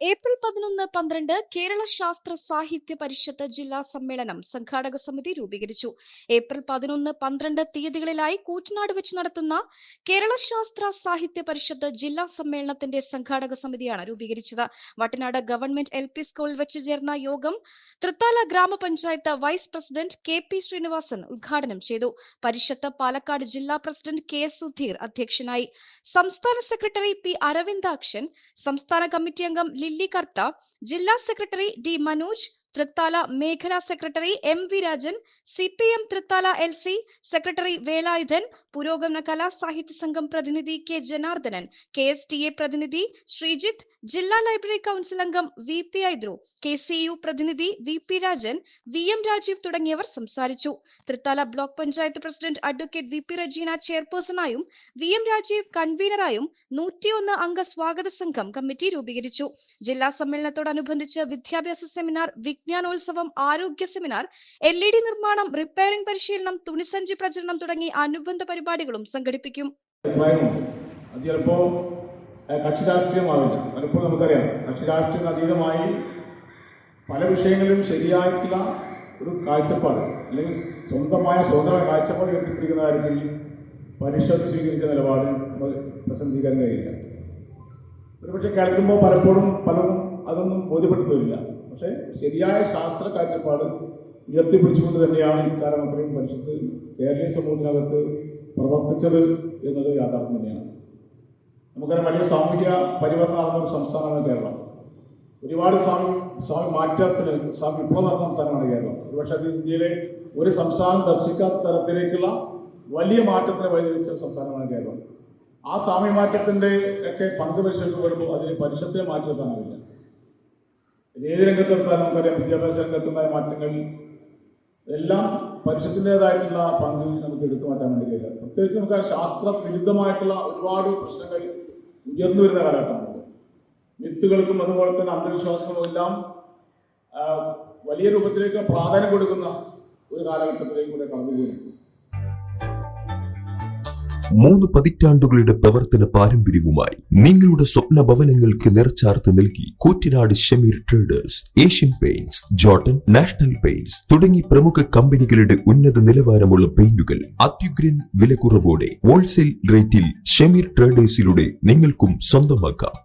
April 11-12 Kerala ശാസ്ത്ര സാഹിത്യ പരിഷത്ത് ജില്ലാ സമ്മേളനം സംഘാടക സമിതി രൂപീകരിച്ചു. ഏപ്രിൽ 11-12 തീയതികളിലായി കൂറ്റനാട് വെച്ച് നടത്തുന്ന കേരള ശാസ്ത്ര സാഹിത്യ പരിഷത്ത് ജില്ലാ സമ്മേളനത്തിന്റെ സംഘാടക സമിതിയാണ് രൂപീകരിച്ചത്. വട്ടനാട് ഗവൺമെന്റ് LP സ്കൂളിൽ വെച്ച് ചേർന്ന യോഗം തൃത്താല ഗ്രാമപഞ്ചായത്ത് വൈസ് പ്രസിഡന്റ് KP ശ്രീനിവാസൻ ഉദ്ഘാടനം ചെയ്തു. പരിഷത്ത് പാലക്കാട് ജില്ലാ പ്രസിഡന്റ് KS സുധീർ അധ്യക്ഷനായി. സംസ്ഥാന സെക്രട്ടറി P അരവിന്ദാക്ഷൻ, സംസ്ഥാന കമ്മിറ്റി അംഗം ലില്ലി കർത്ത, ജില്ലാ സെക്രട്ടറി D മനോജ്, തൃത്താല മേഖലാ secretary MV Rajan, CPM Thrithala LC secretary Velayudhan, പുരോഗമന കലാ സാഹിത്യ സംഘം പ്രതിനിധി K ജനാർദ്ദനൻ, KSTA പ്രതിനിധി ശ്രീജിത്ത്, ജില്ലാ ലൈബ്രറി കൗൺസിൽ അംഗം VP ഐദ്രു, KCU പ്രതിനിധി VP രാജൻ, VM രാജീവ് തുടങ്ങിയവർ സംസാരിച്ചു. Thrithala block panchayat president advocate VP Rejina ചെയർപേഴ്സണായും VM രാജീവ് കൺവീനറായും 101 അംഗ സ്വാഗത സംഘം കമ്മിറ്റി രൂപീകരിച്ചു. ജില്ലാ സമ്മേളനത്തോടനുബന്ധിച്ച് വിദ്യാഭ്യാസ സെമിനാർ, വിജ്ഞാനോത്സവം, ആരോഗ്യ സെമിനാർ, LED നിർമ്മാണം, റിപ്പയറിംഗ് പരിശീലനം, തുണിസഞ്ചി പ്രചരണം തുടങ്ങി അനുബന്ധ പരിപാടികളും സംഘടിപ്പിക്കും. കക്ഷി രാഷ്ട്രീയമാവില്ല. പലപ്പോഴും നമുക്കറിയാം, കക്ഷി രാഷ്ട്രീയം അതീതമായി പല വിഷയങ്ങളിലും ശരിയായിട്ടുള്ള ഒരു കാഴ്ചപ്പാട് അല്ലെങ്കിൽ സ്വന്തമായ സ്വതന്ത്രമായ കാഴ്ചപ്പാട് കെട്ടിപ്പിടിക്കുന്ന കാര്യത്തിൽ പരിഷത്ത് സ്വീകരിച്ച നിലപാട് പ്രശംസിക്കാൻ കഴിയില്ല. ഒരുപക്ഷെ കേൾക്കുമ്പോൾ പലപ്പോഴും പലരും അതൊന്നും ബോധ്യപ്പെട്ടു വരില്ല. പക്ഷേ ശരിയായ ശാസ്ത്ര കാഴ്ചപ്പാട് ഉയർത്തിപ്പിടിച്ചുകൊണ്ട് തന്നെയാണ് ഇക്കാലം അത്രയും പരിഷത്ത് കേരളീയ സമൂഹത്തിനകത്ത് പ്രവർത്തിച്ചത് എന്നത് യാഥാർത്ഥ്യം തന്നെയാണ്. നമുക്കറിയാം, വലിയ സാമൂഹിക പരിവർത്തനം നടന്ന ഒരു സംസ്ഥാനമാണ് കേരളം. ഒരുപാട് മാറ്റത്തിന് വിപ്ലവം നടന്ന സംസ്ഥാനമാണ് കേരളം. ഒരുപക്ഷെ അത് ഇന്ത്യയിലെ ഒരു സംസ്ഥാനം ദർശിക്കാത്ത തരത്തിലേക്കുള്ള വലിയ മാറ്റത്തിന് വഴിതെളിച്ച സംസ്ഥാനമാണ് കേരളം. ആ സാമൂഹ്യ മാറ്റത്തിന്റെ ഒക്കെ പങ്ക് പരിശോധിക്കപ്പെടുമ്പോൾ അതിന് പരിഷത്തിനെ മാറ്റിയെത്താനാവില്ല. ഏത് രംഗത്തെടുത്താലും നമുക്കറിയാം, വിദ്യാഭ്യാസ രംഗത്തുണ്ടായ മാറ്റങ്ങൾ എല്ലാം പരിഷത്തിൻ്റെതായിട്ടുള്ള പങ്ക് നമുക്ക് എടുത്തു മാറ്റാൻ വേണ്ടി കഴിയില്ല. പ്രത്യേകിച്ച് നമുക്ക് ശാസ്ത്ര വിരുദ്ധമായിട്ടുള്ള ഒരുപാട് പ്രശ്നങ്ങൾ ഉയർന്നു വരുന്ന കാലഘട്ടമാണ്. മിത്തുകൾക്കും അതുപോലെ തന്നെ അന്ധവിശ്വാസങ്ങളും എല്ലാം വലിയ രൂപത്തിലേക്ക് പ്രാധാന്യം കൊടുക്കുന്ന ഒരു കാലഘട്ടത്തിലേക്ക് കൂടെ കടന്നുപോകുന്നു. 3 പതിറ്റാണ്ടുകളുടെ പ്രവർത്തന പാരമ്പര്യവുമായി നിങ്ങളുടെ സ്വപ്ന ഭവനങ്ങൾക്ക് നിറച്ചാർത്ത് നൽകി Koottanad Shameer traders, Asian paints, Jordan, national paints തുടങ്ങി പ്രമുഖ കമ്പനികളുടെ ഉന്നത നിലവാരമുള്ള പെയിന്റുകൾ അത്യുഗ്രൻ വിലക്കുറവോടെ ഹോൾസെയിൽ റേറ്റിൽ ഷമീർ ട്രേഡേഴ്സിലൂടെ നിങ്ങൾക്കും സ്വന്തമാക്കാം.